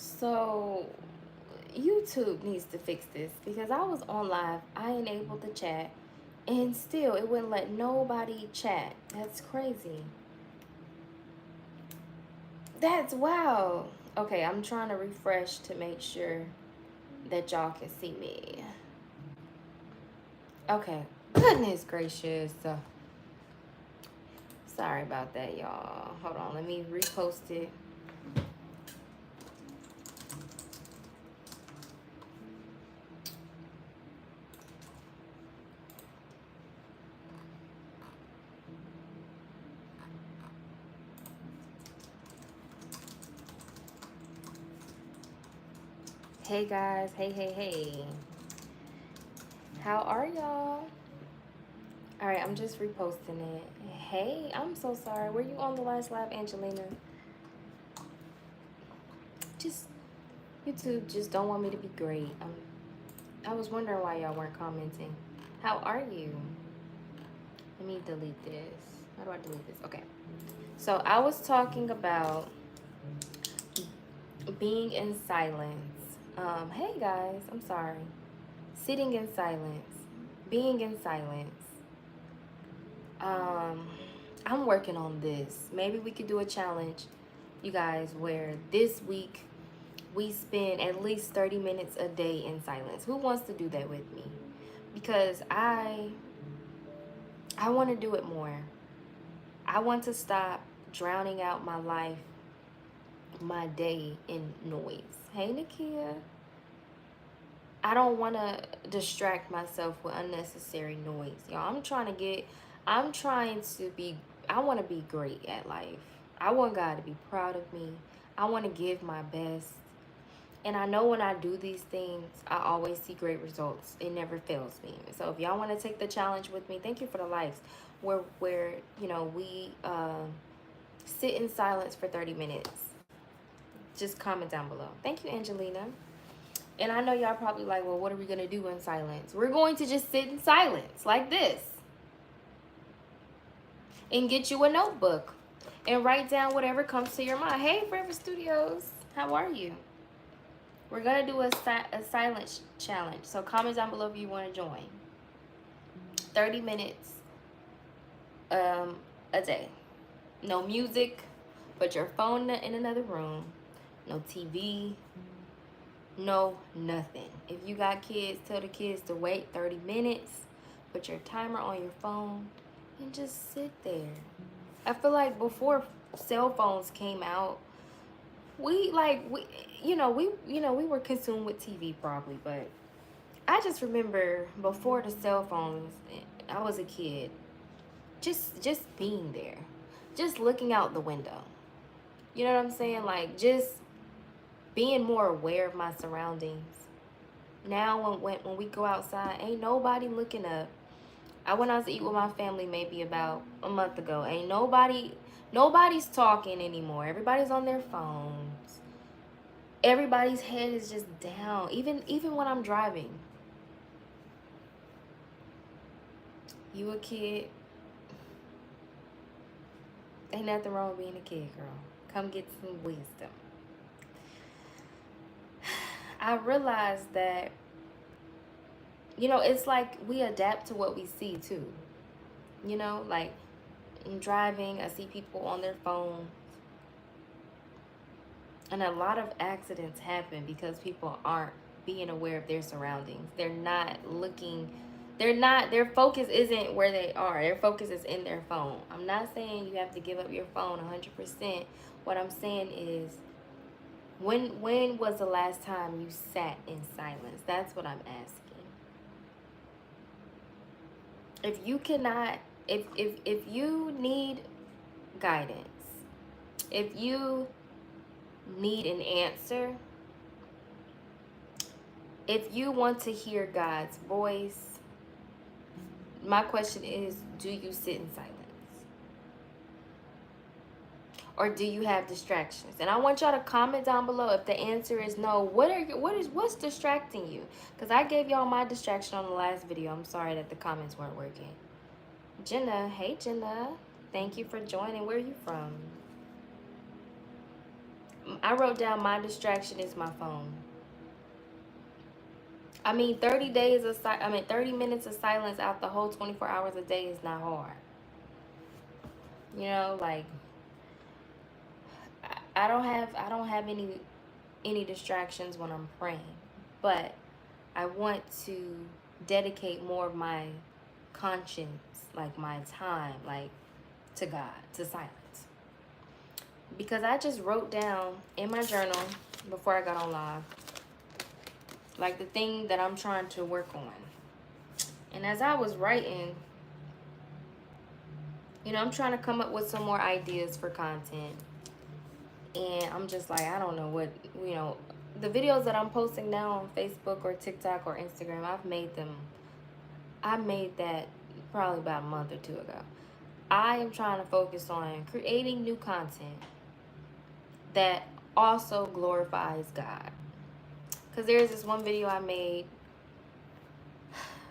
So YouTube needs to fix this because I was on live, I enabled the chat, and still it wouldn't let nobody chat. That's crazy. That's wow. Okay, I'm trying to refresh to make sure that y'all can see me. Okay, goodness gracious. Sorry about that, y'all. Hold on, let me repost it. Hey guys, hey. How are y'all? All right, I'm just reposting it. Hey, I'm so sorry. Were you on the last live, Angelina? Just YouTube just don't want me to be great. I was wondering why y'all weren't commenting. How are you? Let me delete this. How do I delete this? Okay. So I was talking about being in silence. Hey guys, I'm sorry. Sitting in silence. Being in silence. I'm working on this. Maybe we could do a challenge, you guys, where this week we spend at least 30 minutes a day in silence. Who wants to do that with me? Because I want to do it more. I want to stop drowning out my life, my day in noise. Hey, Nakia. I don't want to distract myself with unnecessary noise. Y'all, I'm trying to be, I want to be great at life. I want God to be proud of me. I want to give my best. And I know when I do these things, I always see great results. It never fails me. So if y'all want to take the challenge with me, thank you for the likes. Where you know, we sit in silence for 30 minutes. Just comment down below. Thank you, Angelina. And I know y'all probably like, well, what are we going to do in silence? We're going to just sit in silence like this. And get you a notebook. And write down whatever comes to your mind. Hey, Forever Studios. How are you? We're going to do a silence challenge. So comment down below if you want to join. 30 minutes a day. No music. Put your phone in another room. No TV. No, nothing. If you got kids, tell the kids to wait 30 minutes. Put your timer on your phone and just sit there. I feel like before cell phones came out, we were consumed with TV probably, but I just remember before the cell phones, I was a kid, just being there, just looking out the window. You know what I'm saying? Like just being more aware of my surroundings. Now when we go outside, ain't nobody looking up. I went out to eat with my family maybe about a month ago. Ain't nobody's talking anymore. Everybody's on their phones. Everybody's head is just down. Even when I'm driving. You a kid? Ain't nothing wrong with being a kid, girl. Come get some wisdom. I realized that, it's like we adapt to what we see too. Like I'm driving, I see people on their phones. And a lot of accidents happen because people aren't being aware of their surroundings. They're not looking, their focus isn't where they are. Their focus is in their phone. I'm not saying you have to give up your phone 100%. What I'm saying is, when was the last time you sat in silence? That's what I'm asking. If you cannot, if you need guidance, if you need an answer, if you want to hear God's voice, my question is, do you sit in silence? Or do you have distractions? And I want y'all to comment down below if the answer is no. What's distracting you? Because I gave y'all my distraction on the last video. I'm sorry that the comments weren't working. Jenna, hey Jenna. Thank you for joining. Where are you from? I wrote down my distraction is my phone. I mean, 30 minutes of silence out the whole 24 hours a day is not hard. You know, like I don't have any distractions when I'm praying, but I want to dedicate more of my conscience, like my time, like to God, to silence. Because I just wrote down in my journal before I got on live, like the thing that I'm trying to work on. And as I was writing, you know, I'm trying to come up with some more ideas for content. And I'm just like, I don't know what, you know, the videos that I'm posting now on Facebook or TikTok or Instagram, I made that probably about a month or two ago. I am trying to focus on creating new content that also glorifies God. Because there's this one video I made.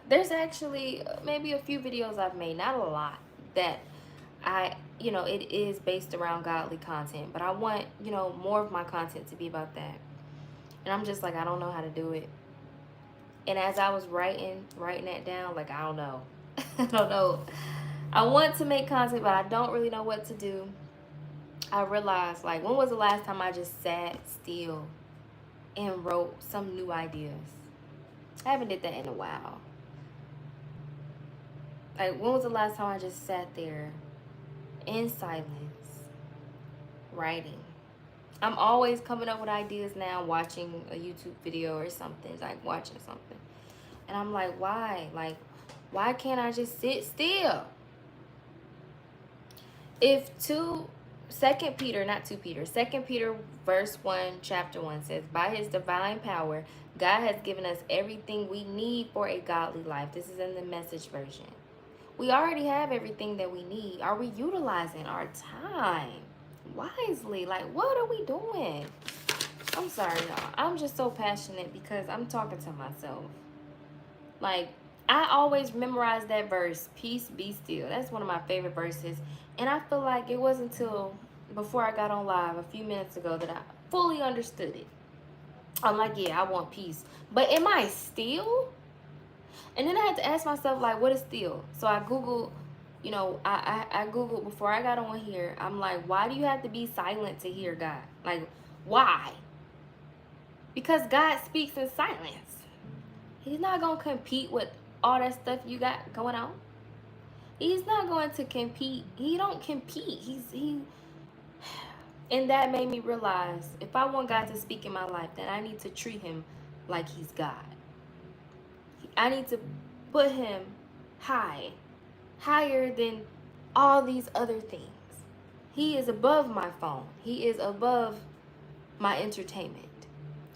There's actually maybe a few videos I've made, not a lot, that it is based around godly content. But I want, more of my content to be about that. And I'm just like, I don't know how to do it. And as I was writing that down, like, I don't know. I don't know. I want to make content, but I don't really know what to do. I realized, like, when was the last time I just sat still and wrote some new ideas? I haven't did that in a while. Like, when was the last time I just sat there in silence, writing? I'm always coming up with ideas now, watching a YouTube video or something, like watching something. And I'm like, why? Like, why can't I just sit still? If 2 Peter verse 1, chapter 1 says, by his divine power, God has given us everything we need for a godly life. This is in the Message version. We already have everything that we need. Are we utilizing our time wisely? Like, what are we doing? I'm sorry, y'all. I'm just so passionate because I'm talking to myself. Like, I always memorize that verse, peace be still. That's one of my favorite verses. And I feel like it wasn't until before I got on live a few minutes ago that I fully understood it. I'm like, yeah, I want peace. But am I still? And then I had to ask myself, like, what is still? So I Googled, I Googled before I got on here. I'm like, why do you have to be silent to hear God? Like, why? Because God speaks in silence. He's not going to compete with all that stuff you got going on. He's not going to compete. He don't compete. And that made me realize, if I want God to speak in my life, then I need to treat him like he's God. I need to put him higher than all these other things. He is above my phone. He is above my entertainment.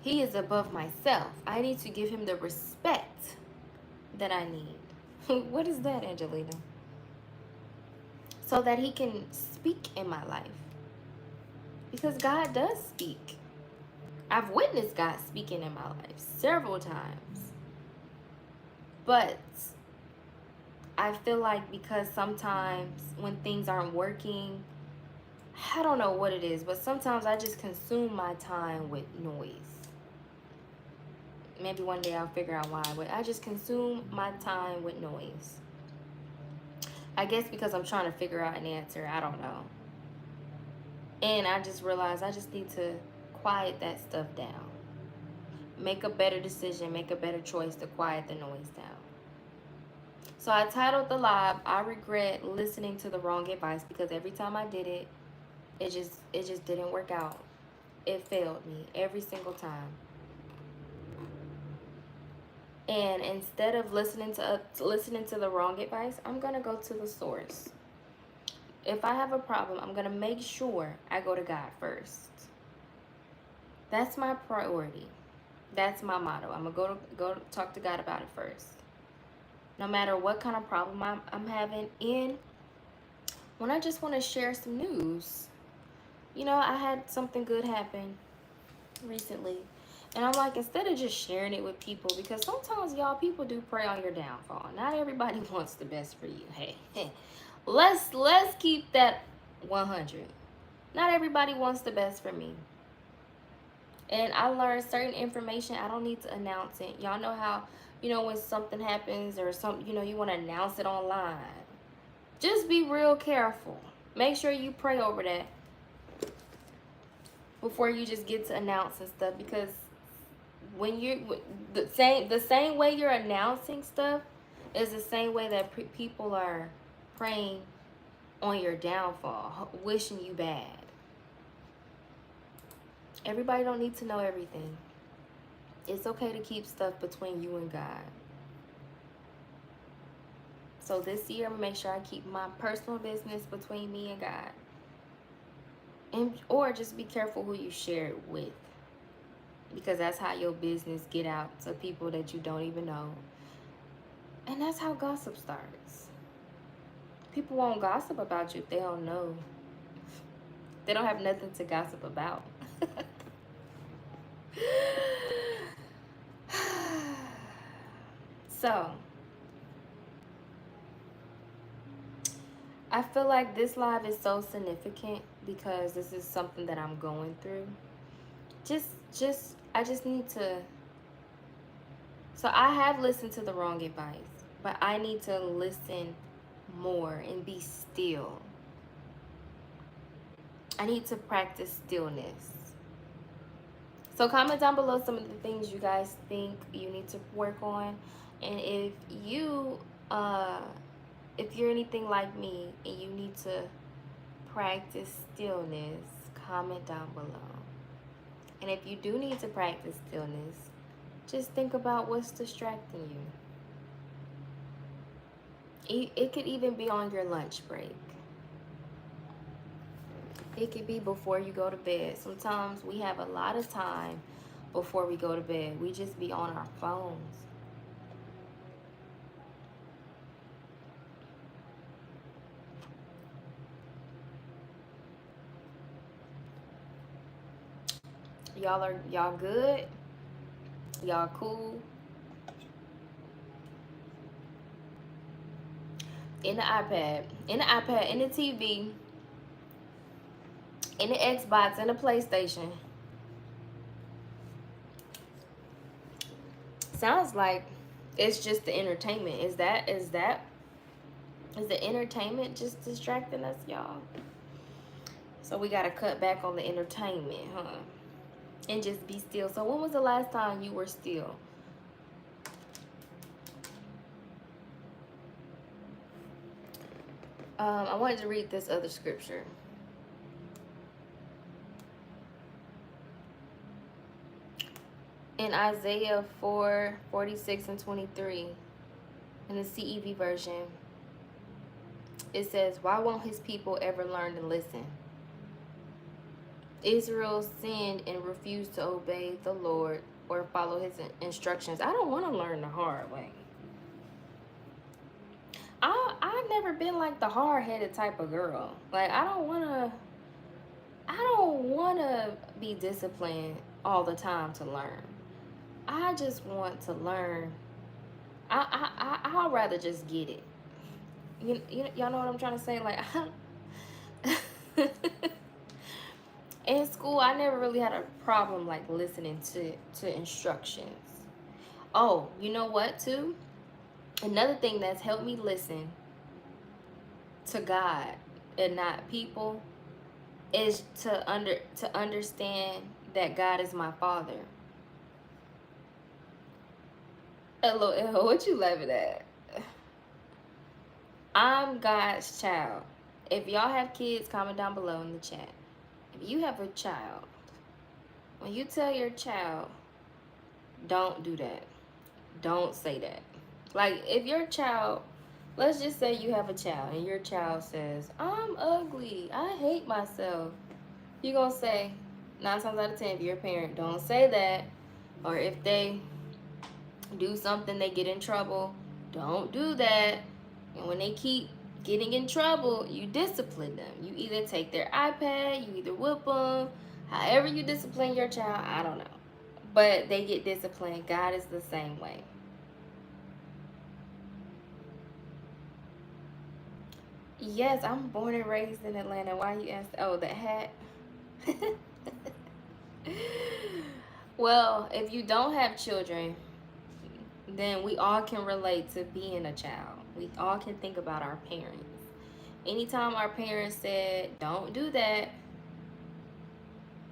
He is above myself. I need to give him the respect that I need. What is that, Angelina? So that he can speak in my life. Because God does speak. I've witnessed God speaking in my life several times. But I feel like because sometimes when things aren't working, I don't know what it is, but sometimes I just consume my time with noise. Maybe one day I'll figure out why, but I just consume my time with noise. I guess because I'm trying to figure out an answer. I don't know. And I just realized I just need to quiet that stuff down. Make a better decision, make a better choice to quiet the noise down. So I titled the live, I regret listening to the wrong advice, because every time I did it, it just didn't work out. It failed me every single time. And instead of listening to the wrong advice, I'm going to go to the source. If I have a problem, I'm going to make sure I go to God first. That's my priority. That's my motto. I'm going to go talk to God about it first. No matter what kind of problem I'm having. And when I just want to share some news. I had something good happen recently. And I'm like, instead of just sharing it with people, because sometimes, y'all, people do pray on your downfall. Not everybody wants the best for you. Hey, let's keep that 100. Not everybody wants the best for me. And I learned certain information, I don't need to announce it. Y'all know how, when something happens or something, you want to announce it online. Just be real careful. Make sure you pray over that before you just get to announcing stuff, because when you the same way you're announcing stuff is the same way that people are praying on your downfall, wishing you bad. Everybody don't need to know everything. It's okay to keep stuff between you and God. So this year, I'm gonna make sure I keep my personal business between me and God. Or just be careful who you share it with, because that's how your business get out to people that you don't even know. And that's how gossip starts. People won't gossip about you if they don't know. They don't have nothing to gossip about. So, I feel like this live is so significant because this is something that I'm going through. I just need to. So I have listened to the wrong advice, but I need to listen more and be still. I need to practice stillness. So comment down below some of the things you guys think you need to work on. And if you're anything like me and you need to practice stillness, comment down below. And if you do need to practice stillness, just think about what's distracting you. It could even be on your lunch break. It could be before you go to bed. Sometimes we have a lot of time before we go to bed. We just be on our phones. Y'all good? Y'all cool? In the iPad, in the TV, in the Xbox, in the PlayStation. Sounds like it's just the entertainment. Is the entertainment just distracting us, y'all? So we gotta cut back on the entertainment, huh? And just be still. So when was the last time you were still? I wanted to read this other scripture. In Isaiah 4:46 and 23, in the CEV version, it says, "Why won't his people ever learn to listen? Israel sinned and refused to obey the Lord or follow his instructions." I don't want to learn the hard way. I've never been like the hard-headed type of girl. Like, I don't want to be disciplined all the time to learn. I just want to learn. I'd rather just get it. Y'all know what I'm trying to say? Like, in school, I never really had a problem like listening to instructions. Oh, you know what too? Another thing that's helped me listen to God and not people is to understand that God is my Father. LOL, what you laughing at? I'm God's child. If y'all have kids, comment down below in the chat. If you have a child, when you tell your child, don't do that. Don't say that. Like, if your child, let's just say you have a child and your child says, "I'm ugly, I hate myself," you're gonna say, 9 times out of 10, if you're a parent, don't say that. Or if they do something, they get in trouble, don't do that. And when they keep getting in trouble, you discipline them. You either take their iPad, you either whip them, however you discipline your child, I don't know. But they get disciplined. God is the same way. Yes, I'm born and raised in Atlanta. Why you ask? Oh, the hat. Well, if you don't have children, then we all can relate to being a child. We all can think about our parents. Anytime our parents said, "Don't do that,"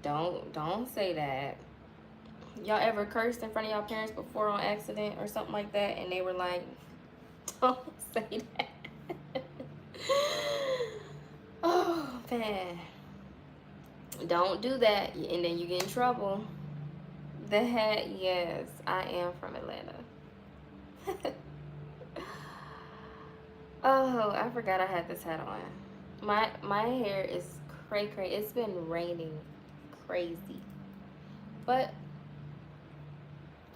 don't say that. Y'all ever cursed in front of y'all parents before on accident or something like that, and they were like, "Don't say that." Oh man, don't do that, and then you get in trouble. The hat, yes, I am from Atlanta. Oh, I forgot I had this hat on. My hair is cray cray. It's been raining crazy, but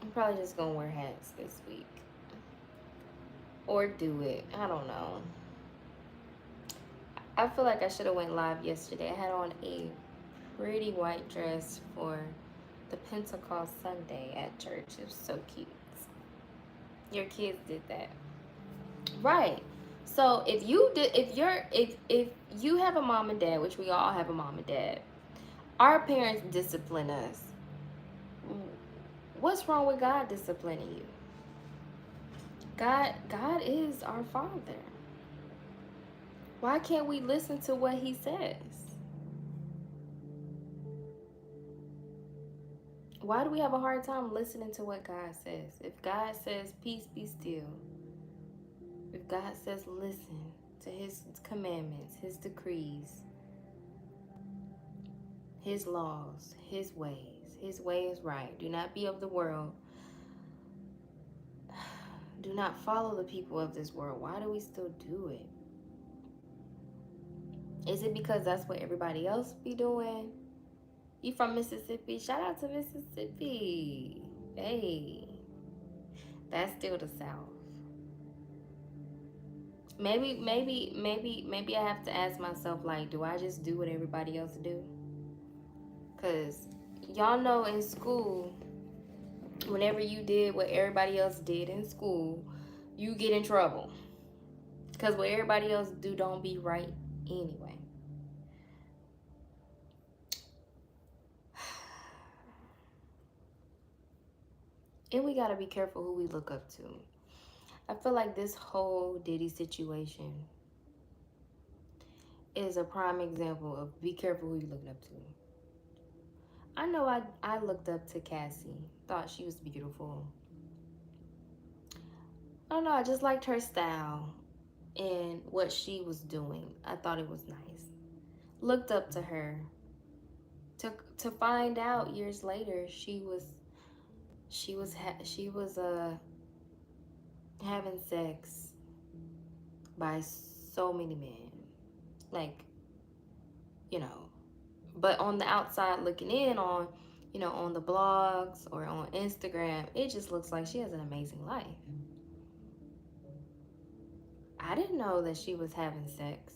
I'm probably just gonna wear hats this week or do it. I don't know. I feel like I should have went live yesterday. I had on a pretty white dress for the Pentecost Sunday at church. It was so cute. Your kids did that. Right. So if you have a mom and dad, which we all have a mom and dad, our parents discipline us. What's wrong with God disciplining you? God is our Father. Why can't we listen to what he says? Why do we have a hard time listening to what God says? If God says peace be still, if God says listen to his commandments, his decrees, his laws, his way is right. Do not be of the world. Do not follow the people of this world. Why do we still do it? Is it because that's what everybody else be doing? You from Mississippi? Shout out to Mississippi. Hey, that's still the South. Maybe I have to ask myself, like, do I just do what everybody else do? Cause y'all know in school, whenever you did what everybody else did in school, you get in trouble. Cause what everybody else do don't be right anyway. And we gotta be careful who we look up to. I feel like this whole Diddy situation is a prime example of be careful who you looking up to. I know I looked up to Cassie, thought she was beautiful. I don't know, I just liked her style and what she was doing. I thought it was nice. Looked up to her. To find out years later she was having sex by so many men. Like, you know, but on the outside looking in on, on the blogs or on Instagram, it just looks like she has an amazing life. I didn't know that she was having sex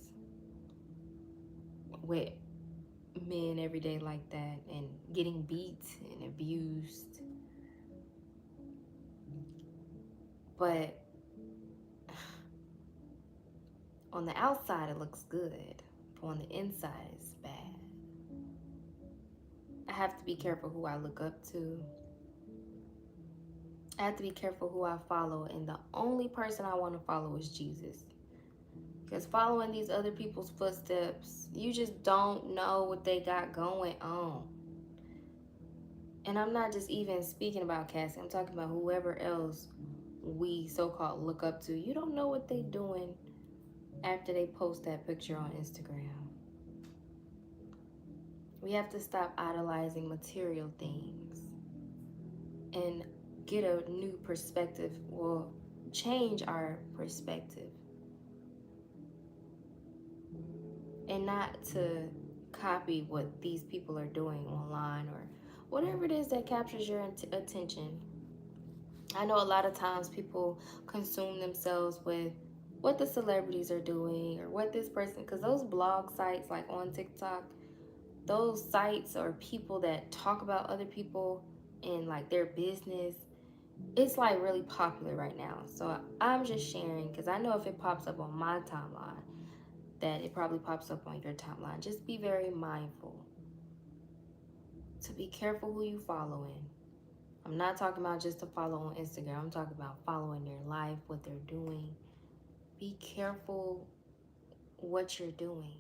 with men every day like that and getting beat and abused. But on the outside, it looks good. But on the inside, it's bad. I have to be careful who I look up to. I have to be careful who I follow. And the only person I want to follow is Jesus. Because following these other people's footsteps, you just don't know what they got going on. And I'm not just even speaking about Cassie. I'm talking about whoever else we so-called look up to. You don't know what they doing after they post that picture on Instagram. We have to stop idolizing material things and get a new perspective, or change our perspective, and not to copy what these people are doing online or whatever it is that captures your attention. I know a lot of times people consume themselves with what the celebrities are doing or what this person, because those blog sites like on TikTok, those sites or people that talk about other people and like their business, it's like really popular right now. So I'm just sharing because I know if it pops up on my timeline, that it probably pops up on your timeline. Just be very mindful to be careful who you following. I'm not talking about just to follow on Instagram. I'm talking about following their life, what they're doing. Be careful what you're doing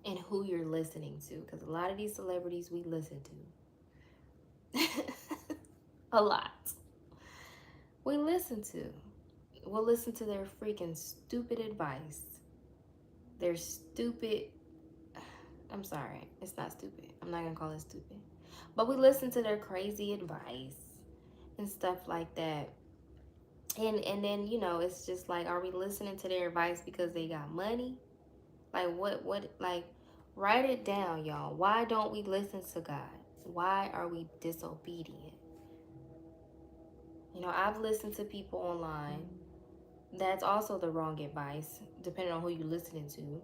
and who you're listening to, because a lot of these celebrities we listen to. A lot. We listen to. We'll listen to their freaking stupid advice. Their stupid. I'm sorry, it's not stupid. I'm not gonna call it stupid. But we listen to their crazy advice and stuff like that. And then, it's just like, are we listening to their advice because they got money? Like what like write it down, y'all. Why don't we listen to God? Why are we disobedient? I've listened to people online. That's also the wrong advice, depending on who you're listening to.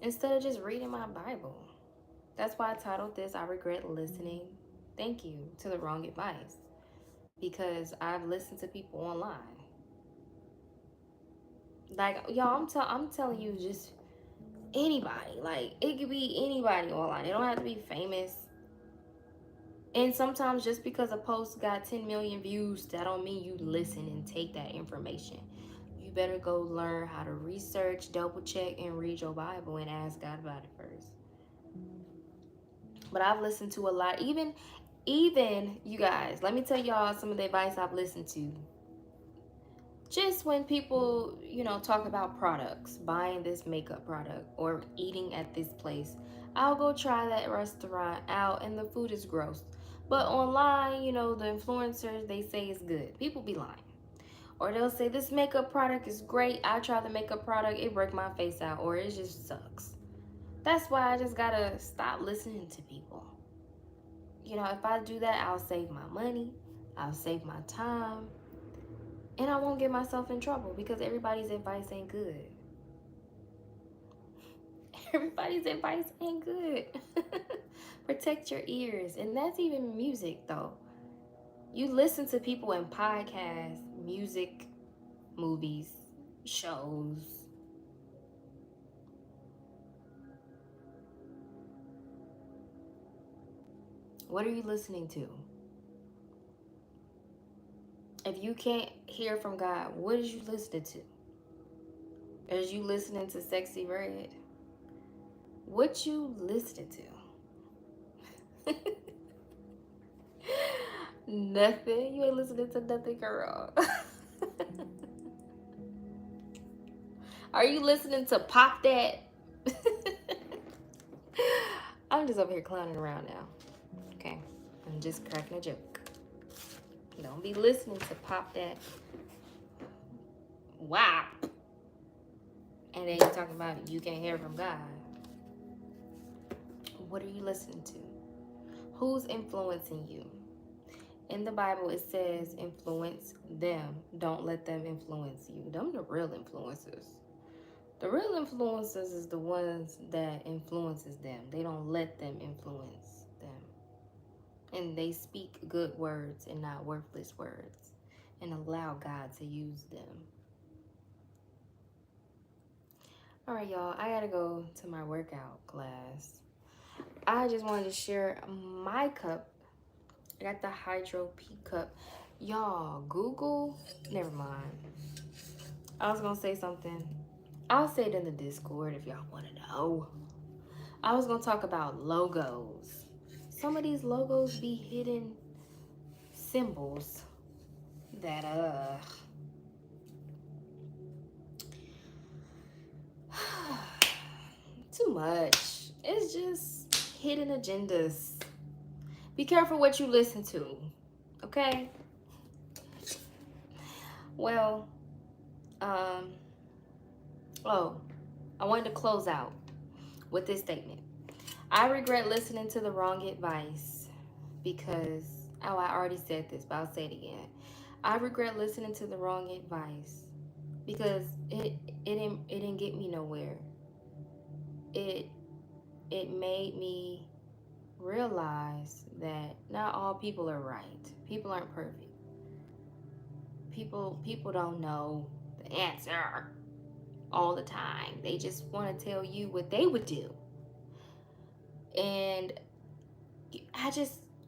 Instead of just reading my Bible. That's why I titled this, I regret listening, thank you, to the wrong advice. Because I've listened to people online. Like, y'all, I'm telling you, just anybody. Like, it could be anybody online. It don't have to be famous. And sometimes just because a post got 10 million views, that don't mean you listen and take that information. You better go learn how to research, double check, and read your Bible and ask God about it first. But I've listened to a lot. Even you guys, let me tell y'all some of the advice I've listened to. Just when people, talk about products, buying this makeup product or eating at this place, I'll go try that restaurant out and the food is gross. But online, the influencers, they say it's good. People be lying. Or they'll say this makeup product is great. I tried the makeup product, it broke my face out, or it just sucks. That's why I just gotta stop listening to people. If I do that, I'll save my money, I'll save my time, and I won't get myself in trouble because everybody's advice ain't good. Everybody's advice ain't good. Protect your ears. And that's even music, though. You listen to people in podcasts, music, movies, shows. What are you listening to? If you can't hear from God, what is you listening to? Is you listening to Sexy Red? What you listening to? Nothing. You ain't listening to nothing, girl. Are you listening to Pop That? I'm just over here clowning around now. Okay? I'm just cracking a joke. Don't be listening to Pop That. Wow. And then you're talking about you can't hear from God. What are you listening to? Who's influencing you? In the Bible, it says influence them. Don't let them influence you. Them the real influencers. The real influencers is the ones that influences them. They don't let them influence them. And they speak good words and not worthless words. And allow God to use them. All right, y'all. I gotta go to my workout class. I just wanted to share my cup. I got the Hydro P cup. Y'all, Google. Never mind. I was gonna say something. I'll say it in the Discord if y'all want to know. I was gonna talk about logos. Some of these logos be hidden symbols that too much. It's just hidden agendas. Be careful what you listen to, okay? Well, I wanted to close out with this statement. I regret listening to the wrong advice because, I already said this, but I'll say it again. I regret listening to the wrong advice because it didn't get me nowhere. It made me realize that not all people are right. People aren't perfect. People don't know the answer all the time. They just want to tell you what they would do. And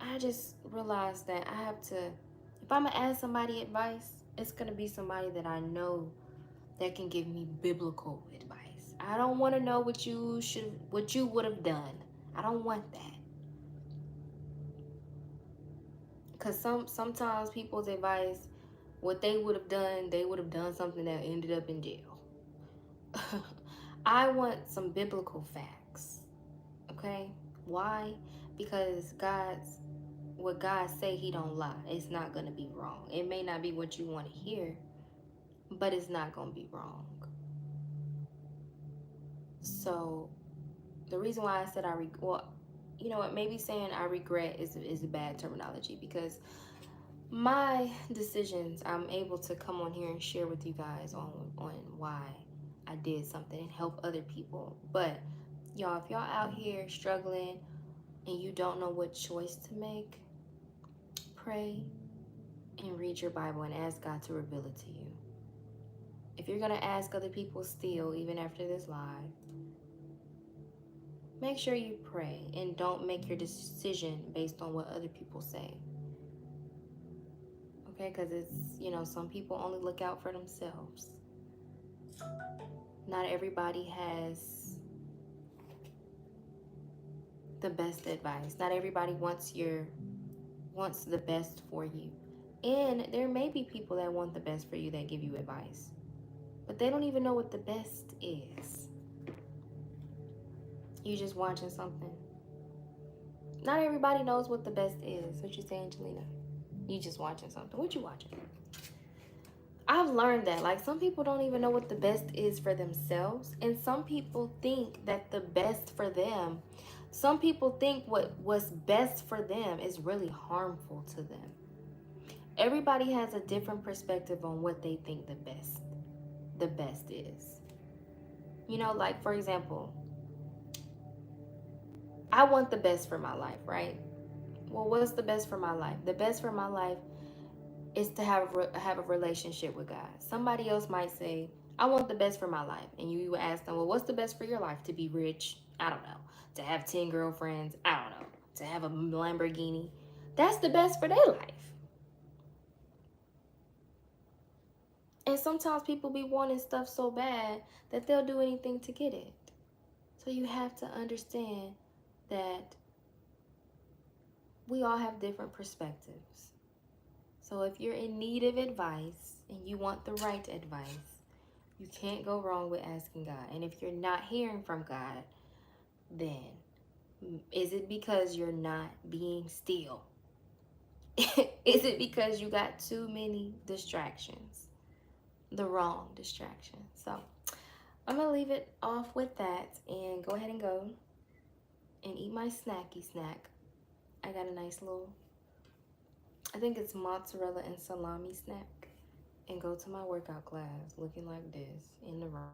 I just realized that I have to, if I'm gonna ask somebody advice, it's gonna be somebody that I know that can give me biblical advice. I don't want to know what you would have done. I don't want that. Cause sometimes people's advice, what they would have done, they would have done something that ended up in jail. I want some biblical facts. Okay? Why? Because what God say, he don't lie. It's not gonna be wrong. It may not be what you want to hear, but it's not gonna be wrong. So the reason why I said well, you know what? Maybe saying I regret is a bad terminology, because my decisions, I'm able to come on here and share with you guys on why I did something and help other people. But y'all, if y'all out here struggling and you don't know what choice to make, pray and read your Bible and ask God to reveal it to you. If you're gonna ask other people still, even after this live, make sure you pray and don't make your decision based on what other people say. Okay, because it's, some people only look out for themselves. Not everybody has the best advice. Not everybody wants the best for you. And there may be people that want the best for you that give you advice, but they don't even know what the best is. You just watching something. Not everybody knows what the best is. What you say, Angelina? You just watching something. What you watching? I've learned that, like, some people don't even know what the best is for themselves, and some people think that the best for them, some people think what's best for them is really harmful to them. Everybody has a different perspective on what they think the best is. Like, for example, I want the best for my life, right? Well, what's the best for my life? The best for my life is to have a relationship with God. Somebody else might say, I want the best for my life. And you ask them, well, what's the best for your life? To be rich? I don't know. To have 10 girlfriends? I don't know. To have a Lamborghini? That's the best for their life. And sometimes people be wanting stuff so bad that they'll do anything to get it. So you have to understand that we all have different perspectives. So if you're in need of advice and you want the right advice, you can't go wrong with asking God. And if you're not hearing from God, then is it because you're not being still? Is it because you got too many distractions? The wrong distractions. So I'm going to leave it off with that and go ahead and go and eat my snacky snack. I got a nice little, I think it's mozzarella and salami snack, and go to my workout class looking like this in the room.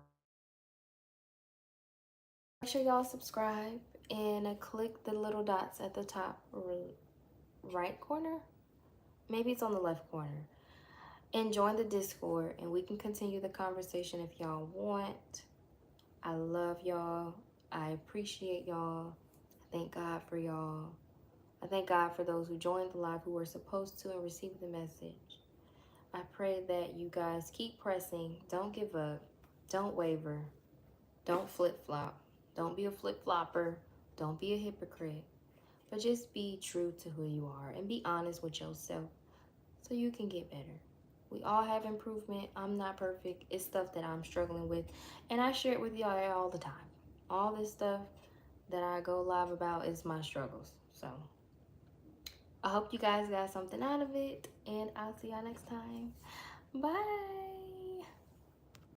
Make sure y'all subscribe and click the little dots at the top right corner. Maybe it's on the left corner. And join the Discord, and we can continue the conversation if y'all want. I love y'all. I appreciate y'all. I thank God for y'all. I thank God for those who joined the live who were supposed to and received the message. I pray that you guys keep pressing. Don't give up. Don't waver. Don't flip-flop. Don't be a flip-flopper. Don't be a hypocrite. But just be true to who you are and be honest with yourself so you can get better. We all have improvement. I'm not perfect. It's stuff that I'm struggling with. And I share it with y'all all the time. All this stuff that I go live about is my struggles. So I hope you guys got something out of it. And I'll see y'all next time. Bye.